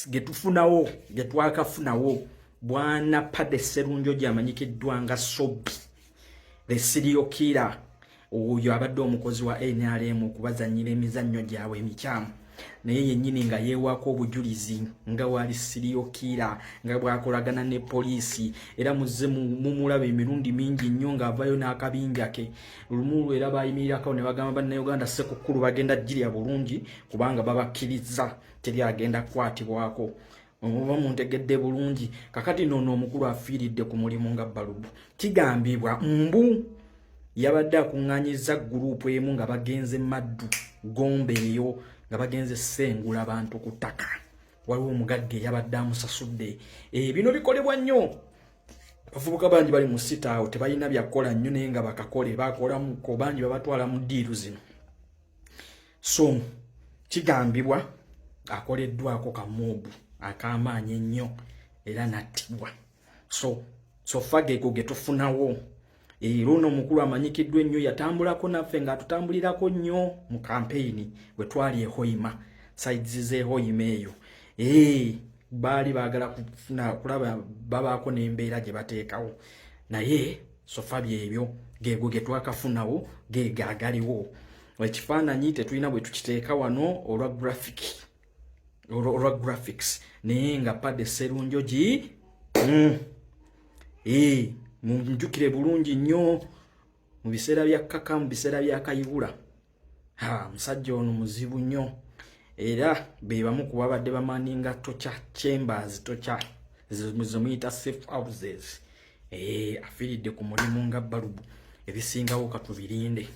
getufunawo getwakafunawo bwana Afudde Sserunjogi amanyikiddwa nga Sobi the serial killer oyo abadde omukozi wa NRM okubazannyira emizannyo gyabwe emikyamu naye yennyini nga yeewaako obujulizi nga wali serial killer nga bwakolagana ne poliisi era muzze mumulaba emirundi mingi nnyo ng'avayo n'akabinja ke lumu era bayimirirako ne bagamba bannayuganda Ssekukkulu bagenda ggirya bulungi kubanga babakkiriza teri agenda kukwatibwako oba muntegedde bulungi kakati nono omukulu afiiridde ku mulimu nga Balubu kigambibwa mbu yabadde akuŋŋaanyiza gurupu emu nga bagenze Maddu Gombe eyo nga bagenze sengula abantu ku ttaka waliwo omugagge yabadde amusasudde bino bikolebwa nnyo abavubuka bangi bali mu sita awo tebalina byakola nnyo naye nga bakakole bakolamu ko bangi babatwala mu ddiiru zino so kigambibwa akoleddwako kamuubu akamaanyi ennyo era nattibwa so fageeko getufunawo luno omukulu amanyikiddwa ennyo yatambulako naffe ng'atutambulirako nnyo mu kampeyini bwe twali e Hoima sides z'e Hoima eyo baali baagala kufuna kulaba babaako n'embeera gye bateekawo naye sofa byebyo geego ge twakafunawo geego agaliwo ekifaananyi tetulina bwe tukiteeka wano olwa graphics naye nga Afudde Sserunjogi munjukire bulungi nnyo mu biseera bya kkaka mu biseera bya kayibula musajja ono muzibu nnyo era be bamu ku babadde bamaninga torture chambers zimuyita safe houses afiiridde ku mulimu nga Balubu ebisingawo katubirinde.